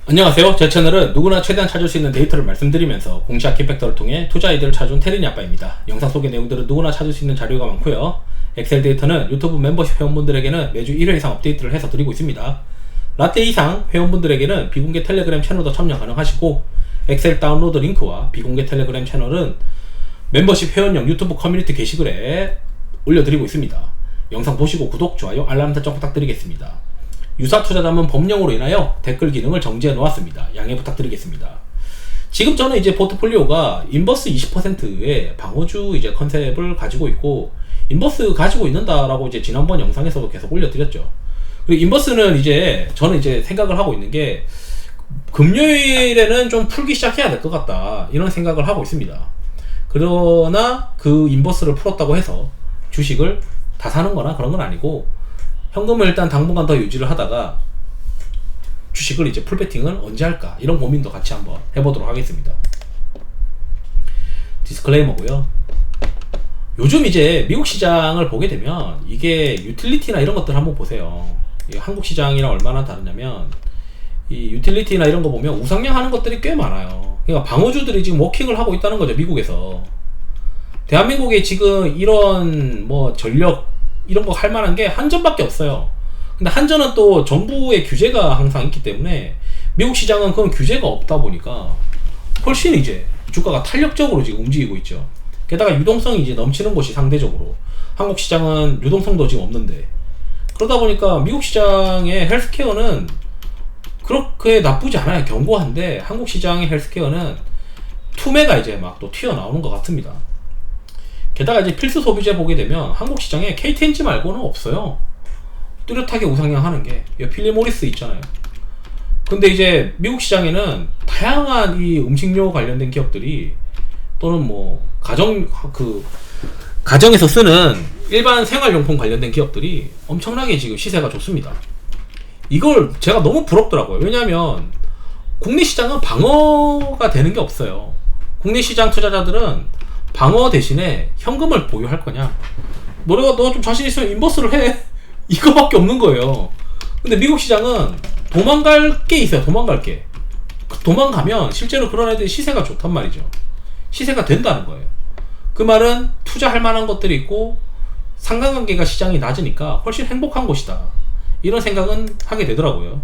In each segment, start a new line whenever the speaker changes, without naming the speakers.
안녕하세요. 제 채널은 누구나 최대한 찾을 수 있는 데이터를 말씀드리면서 공시 아키팩터를 통해 투자 아이디어를 찾아준 테린이 아빠입니다. 영상 속의 내용들은 누구나 찾을 수 있는 자료가 많고요. 엑셀 데이터는 유튜브 멤버십 회원분들에게는 매주 1회 이상 업데이트를 해서 드리고 있습니다. 라떼 이상 회원분들에게는 비공개 텔레그램 채널도 참여 가능하시고, 엑셀 다운로드 링크와 비공개 텔레그램 채널은 멤버십 회원용 유튜브 커뮤니티 게시글에 올려드리고 있습니다. 영상 보시고 구독, 좋아요, 알람 설정 부탁드리겠습니다. 유사 투자자문 법령으로 인하여 댓글 기능을 정지해 놓았습니다. 양해 부탁드리겠습니다. 지금 저는 이제 포트폴리오가 인버스 20%의 방어주 이제 컨셉을 가지고 있고, 인버스 가지고 있는다라고 이제 지난번 영상에서도 계속 올려드렸죠. 그리고 인버스는 이제 저는 이제 생각을 하고 있는 게, 금요일에는 좀 풀기 시작해야 될 것 같다, 이런 생각을 하고 있습니다. 그러나 그 인버스를 풀었다고 해서 주식을 다 사는 거나 그런 건 아니고, 현금을 일단 당분간 더 유지를 하다가 주식을 이제 풀베팅을 언제 할까, 이런 고민도 같이 한번 해보도록 하겠습니다. 디스클레이머고요. 요즘 이제 미국 시장을 보게 되면 이게 유틸리티나 이런 것들 한번 보세요. 한국 시장이랑 얼마나 다르냐면, 이 유틸리티나 이런 거 보면 우상향 하는 것들이 꽤 많아요. 그러니까 방어주들이 지금 워킹을 하고 있다는 거죠, 미국에서. 대한민국에 지금 이런 뭐 전력 이런 거 할 만한 게 한전밖에 없어요. 근데 한전은 또 정부의 규제가 항상 있기 때문에 미국 시장은 그런 규제가 없다 보니까 훨씬 이제 주가가 탄력적으로 지금 움직이고 있죠. 게다가 유동성이 이제 넘치는 곳이 상대적으로, 한국 시장은 유동성도 지금 없는데, 그러다 보니까 미국 시장의 헬스케어는 그렇게 나쁘지 않아요. 견고한데 한국 시장의 헬스케어는 투매가 이제 막 또 튀어나오는 것 같습니다. 게다가 이제 필수 소비재 보게 되면 한국 시장에 KTNG 말고는 없어요. 뚜렷하게 우상향하는 게 필립 모리스 있잖아요. 근데 이제 미국 시장에는 다양한 이 음식료 관련된 기업들이, 또는 뭐 가정에서 쓰는 일반 생활용품 관련된 기업들이 엄청나게 지금 시세가 좋습니다. 이걸 제가 너무 부럽더라고요. 왜냐하면 국내 시장은 방어가 되는 게 없어요. 국내 시장 투자자들은 방어 대신에 현금을 보유할 거냐, 너 좀 자신 있으면 인버스를 해, 이거밖에 없는 거예요. 근데 미국 시장은 도망갈 게 있어요. 도망가면 실제로 그런 애들이 시세가 좋단 말이죠. 시세가 된다는 거예요. 그 말은 투자할 만한 것들이 있고 상관관계가 시장이 낮으니까 훨씬 행복한 곳이다, 이런 생각은 하게 되더라고요.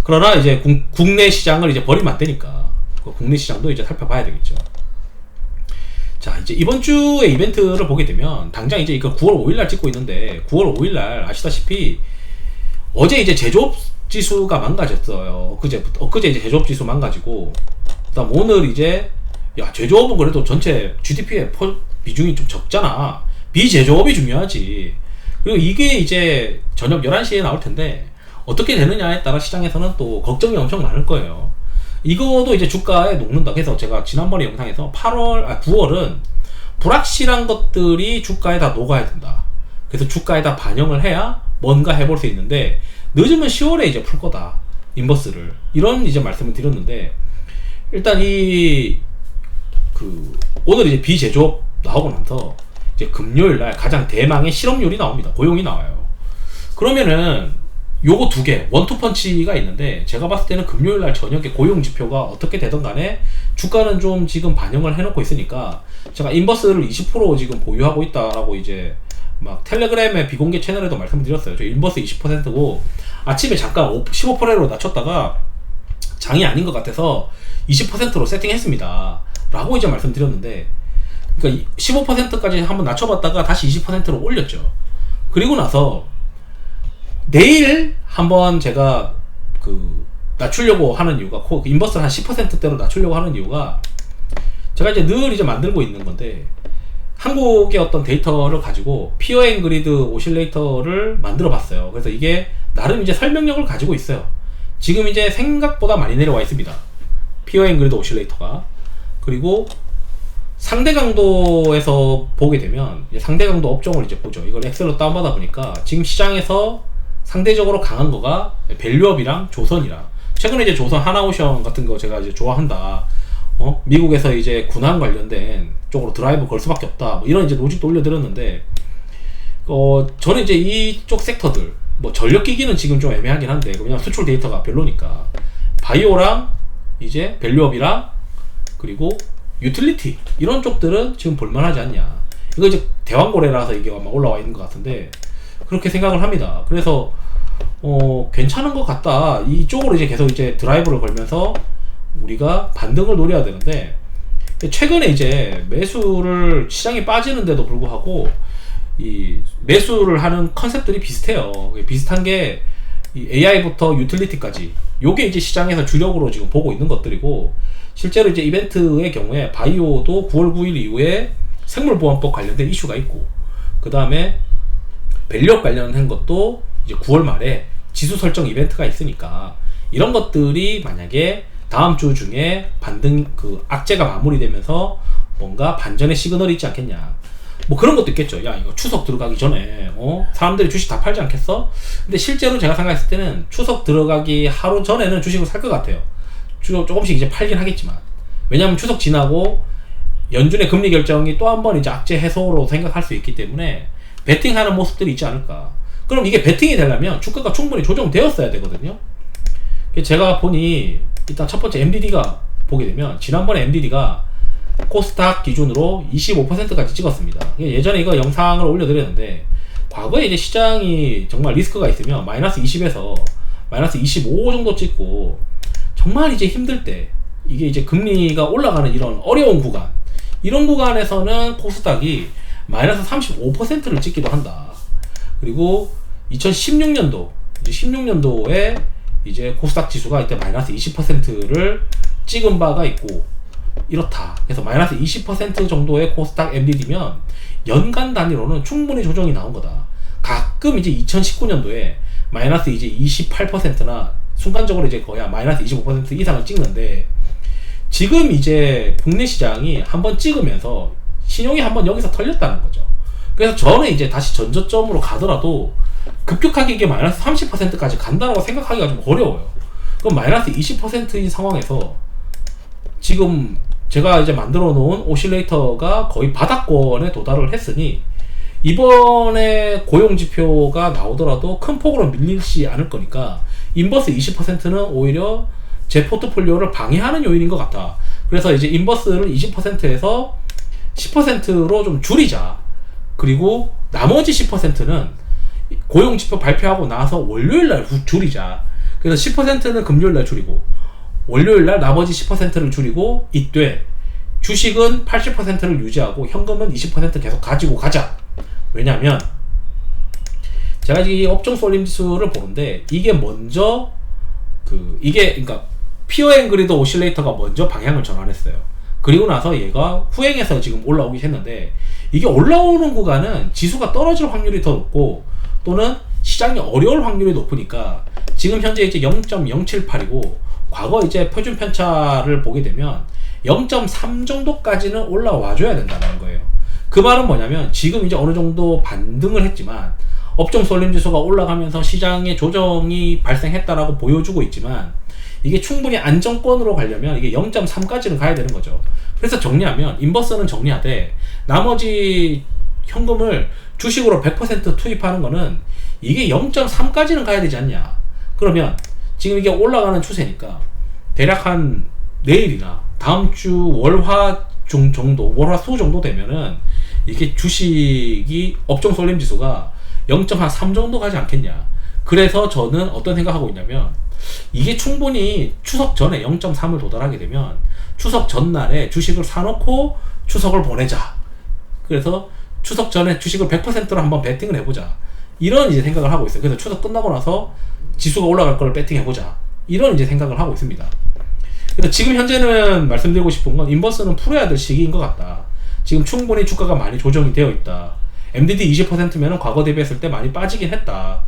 그러나 이제 국내 시장을 이제 버리면 안 되니까 국내 시장도 이제 살펴봐야 되겠죠. 자, 이제 이번 주의 이벤트를 보게 되면, 당장 이제 이거 9월 5일날 찍고 있는데, 9월 5일날 아시다시피 어제 이제 제조업 지수가 망가졌어요. 엊그제 이제 제조업 지수 망가지고, 그다음 오늘 이제, 야, 제조업은 그래도 전체 GDP의 비중이 좀 적잖아. 비제조업이 중요하지. 그리고 이게 이제 저녁 11시에 나올 텐데 어떻게 되느냐에 따라 시장에서는 또 걱정이 엄청 많을 거예요. 이거도 이제 주가에 녹는다. 그래서 제가 지난번에 영상에서 9월은 불확실한 것들이 주가에 다 녹아야 된다. 그래서 주가에다 반영을 해야 뭔가 해볼 수 있는데, 늦으면 10월에 이제 풀 거다, 인버스를. 이런 이제 말씀을 드렸는데, 일단 오늘 이제 비제조업 나오고 나서 이제 금요일날 가장 대망의 실업률이 나옵니다. 고용이 나와요. 그러면은 요거 두 개, 원투펀치가 있는데, 제가 봤을 때는 금요일날 저녁에 고용 지표가 어떻게 되든 간에 주가는 좀 지금 반영을 해놓고 있으니까, 제가 인버스를 20% 지금 보유하고 있다라고 이제 막 텔레그램의 비공개 채널에도 말씀드렸어요. 저 인버스 20%고 아침에 잠깐 15%로 낮췄다가 장이 아닌 것 같아서 20%로 세팅했습니다 라고 이제 말씀드렸는데, 그러니까 15%까지 한번 낮춰봤다가 다시 20%로 올렸죠. 그리고 나서 내일 한번 제가 낮추려고 하는 이유가, 인버스를 한 10%대로 낮추려고 하는 이유가, 제가 이제 늘 이제 만들고 있는 건데, 한국의 어떤 데이터를 가지고 피어 앤 그리드 오실레이터를 만들어 봤어요. 그래서 이게 나름 이제 설명력을 가지고 있어요. 지금 이제 생각보다 많이 내려와 있습니다, 피어 앤 그리드 오실레이터가. 그리고 상대 강도에서 보게 되면, 상대 강도 업종을 이제 보죠. 이걸 엑셀로 다운받아 보니까 지금 시장에서 상대적으로 강한 거가 밸류업이랑 조선이랑, 최근에 이제 조선 하나오션 같은 거 제가 이제 좋아한다, 미국에서 이제 군함 관련된 쪽으로 드라이브 걸 수밖에 없다, 뭐 이런 이제 로직도 올려드렸는데, 저는 이제 이쪽 섹터들, 뭐 전력기기는 지금 좀 애매하긴 한데, 그냥 수출 데이터가 별로니까 바이오랑 이제 밸류업이랑 그리고 유틸리티 이런 쪽들은 지금 볼만하지 않냐. 이거 이제 대왕고래라서 이게 아마 올라와 있는 것 같은데 그렇게 생각을 합니다. 그래서 괜찮은 것 같다. 이쪽으로 이제 계속 이제 드라이브를 걸면서 우리가 반등을 노려야 되는데 최근에 이제 매수를 시장이 빠지는데도 불구하고 이 매수를 하는 컨셉들이 비슷해요. 비슷한 게 이 AI부터 유틸리티까지 요게 이제 시장에서 주력으로 지금 보고 있는 것들이고 실제로 이제 이벤트의 경우에 바이오도 9월 9일 이후에 생물보안법 관련된 이슈가 있고 그 다음에 밸류업 관련한 것도 이제 9월 말에 지수 설정 이벤트가 있으니까 이런 것들이 만약에 다음 주 중에 반등 그 악재가 마무리되면서 뭔가 반전의 시그널이 있지 않겠냐. 뭐 그런 것도 있겠죠. 야 이거 추석 들어가기 전에 사람들이 주식 다 팔지 않겠어? 근데 실제로 제가 생각했을 때는 추석 들어가기 하루 전에는 주식을 살 것 같아요. 조금씩 이제 팔긴 하겠지만 왜냐하면 추석 지나고 연준의 금리 결정이 또 한 번 이제 악재 해소로 생각할 수 있기 때문에 베팅하는 모습들이 있지 않을까. 그럼 이게 베팅이 되려면 주가가 충분히 조정되었어야 되거든요. 제가 보니 일단 첫 번째 MDD가 보게 되면 지난번에 MDD가 코스닥 기준으로 25%까지 찍었습니다. 예전에 이거 영상을 올려드렸는데 과거에 이제 시장이 정말 리스크가 있으면 마이너스 20에서 마이너스 25 정도 찍고 정말 이제 힘들 때 이게 이제 금리가 올라가는 이런 어려운 구간 이런 구간에서는 코스닥이 마이너스 35%를 찍기도 한다. 그리고 2016년도 16년도에 이제 코스닥 지수가 이때 마이너스 20%를 찍은 바가 있고 이렇다. 그래서 마이너스 20% 정도의 코스닥 MDD면 연간 단위로는 충분히 조정이 나온 거다. 가끔 이제 2019년도에 마이너스 이제 28%나 순간적으로 이제 거의 마이너스 25% 이상을 찍는데 지금 이제 국내 시장이 한번 찍으면서 신용이 한번 여기서 털렸다는 거죠. 그래서 저는 이제 다시 전저점으로 가더라도 급격하게 이게 마이너스 30%까지 간다고 생각하기가 좀 어려워요. 그럼 마이너스 20%인 상황에서 지금 제가 이제 만들어 놓은 오실레이터가 거의 바닥권에 도달을 했으니 이번에 고용지표가 나오더라도 큰 폭으로 밀리지 않을 거니까 인버스 20%는 오히려 제 포트폴리오를 방해하는 요인인 것 같다. 그래서 이제 인버스를 20%에서 10%로 좀 줄이자. 그리고 나머지 10%는 고용지표 발표하고 나서 월요일날 줄이자. 그래서 10%는 금요일날 줄이고 월요일날 나머지 10%를 줄이고 이때 주식은 80%를 유지하고 현금은 20% 계속 가지고 가자. 왜냐면 제가 이 업종 쏠림 지수를 보는데 이게 먼저 그러니까 피어 앤 그리드 오실레이터가 먼저 방향을 전환했어요. 그리고 나서 얘가 후행해서 지금 올라오기 했는데 이게 올라오는 구간은 지수가 떨어질 확률이 더 높고 또는 시장이 어려울 확률이 높으니까 지금 현재 이제 0.078이고 과거 이제 표준 편차를 보게 되면 0.3 정도까지는 올라와 줘야 된다는 거예요. 그 말은 뭐냐면 지금 이제 어느 정도 반등을 했지만 업종 쏠림 지수가 올라가면서 시장에 조정이 발생했다라고 보여주고 있지만 이게 충분히 안정권으로 가려면 이게 0.3까지는 가야 되는 거죠. 그래서 정리하면 인버스는 정리하되 나머지 현금을 주식으로 100% 투입하는 거는 이게 0.3까지는 가야 되지 않냐. 그러면 지금 이게 올라가는 추세니까 대략 한 내일이나 다음 주 월화 중 정도, 월화 수 정도 되면은 이게 주식이 업종 쏠림 지수가 0.3 정도 가지 않겠냐. 그래서 저는 어떤 생각하고 있냐면 이게 충분히 추석 전에 0.3을 도달하게 되면 추석 전날에 주식을 사놓고 추석을 보내자. 그래서 추석 전에 주식을 100%로 한번 베팅을 해보자. 이런 이제 생각을 하고 있어요. 그래서 추석 끝나고 나서 지수가 올라갈 걸 베팅해보자. 이런 이제 생각을 하고 있습니다. 그래서 지금 현재는 말씀드리고 싶은 건 인버스는 풀어야 될 시기인 것 같다. 지금 충분히 주가가 많이 조정이 되어 있다. MDD 20%면은 과거 대비했을 때 많이 빠지긴 했다.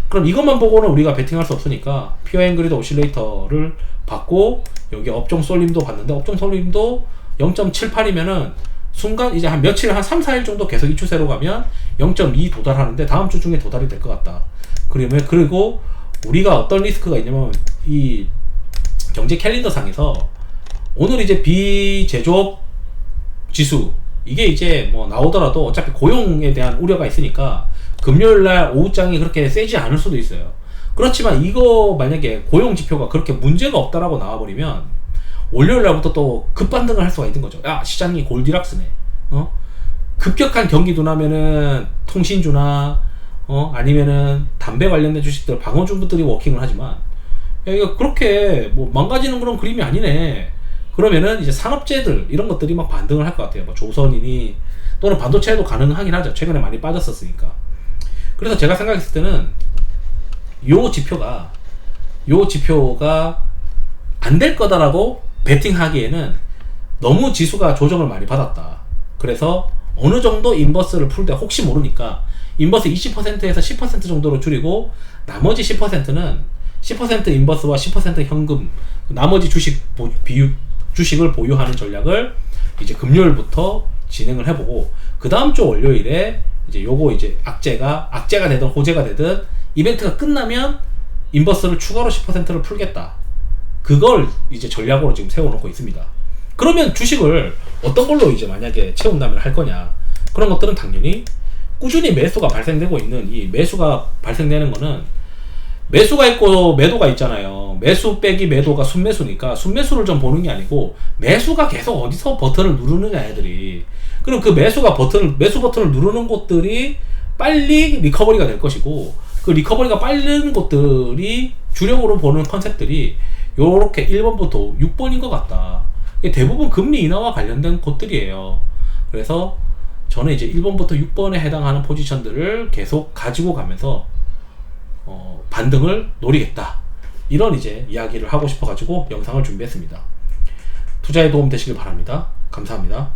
그럼 이것만 보고는 우리가 베팅할 수 없으니까 피어 앤 그리드 오실레이터를 받고 여기 업종 쏠림도 봤는데 업종 쏠림도 0.78이면은 순간 이제 한 며칠 한 3, 4일 정도 계속 이 추세로 가면 0.2 도달하는데 다음 주 중에 도달이 될 것 같다. 그리고 우리가 어떤 리스크가 있냐면 이 경제 캘린더 상에서 오늘 이제 비제조업 지수 이게 이제 뭐 나오더라도 어차피 고용에 대한 우려가 있으니까 금요일날 오후장이 그렇게 세지 않을 수도 있어요. 그렇지만 이거 만약에 고용 지표가 그렇게 문제가 없다라고 나와버리면 월요일 날부터 또 급반등을 할 수가 있는 거죠. 야, 시장이 골디락스네. 급격한 경기 둔화면은 통신주나 아니면은 담배 관련된 주식들 방어주들이 워킹을 하지만, 야, 이거 그렇게 뭐 망가지는 그런 그림이 아니네. 그러면은 이제 산업재들 이런 것들이 막 반등을 할 것 같아요. 뭐 조선이니 또는 반도체도 가능하긴 하죠. 최근에 많이 빠졌었으니까. 그래서 제가 생각했을 때는 요 지표가 안 될 거다라고 베팅하기에는 너무 지수가 조정을 많이 받았다. 그래서 어느 정도 인버스를 풀 때 혹시 모르니까 인버스 20%에서 10% 정도로 줄이고 나머지 10%는 10% 인버스와 10% 현금, 나머지 주식을 보유하는 전략을 이제 금요일부터 진행을 해보고, 그 다음 주 월요일에 이제 요거 이제 악재가 되든 호재가 되든 이벤트가 끝나면 인버스를 추가로 10%를 풀겠다. 그걸 이제 전략으로 지금 세워놓고 있습니다. 그러면 주식을 어떤 걸로 이제 만약에 채운다면 할 거냐? 그런 것들은 당연히 꾸준히 매수가 발생되고 있는, 이 매수가 발생되는 거는 매수가 있고 매도가 있잖아요. 매수 빼기 매도가 순매수니까 순매수를 좀 보는 게 아니고 매수가 계속 어디서 버튼을 누르느냐 애들이. 그럼 그 매수 버튼을 누르는 곳들이 빨리 리커버리가 될 것이고, 그 리커버리가 빠른 곳들이 주력으로 보는 컨셉들이 요렇게 1번부터 6번인 것 같다. 대부분 금리 인하와 관련된 곳들이에요. 그래서 저는 이제 1번부터 6번에 해당하는 포지션들을 계속 가지고 가면서 반등을 노리겠다. 이런 이제 이야기를 하고 싶어가지고 영상을 준비했습니다. 투자에 도움 되시길 바랍니다. 감사합니다.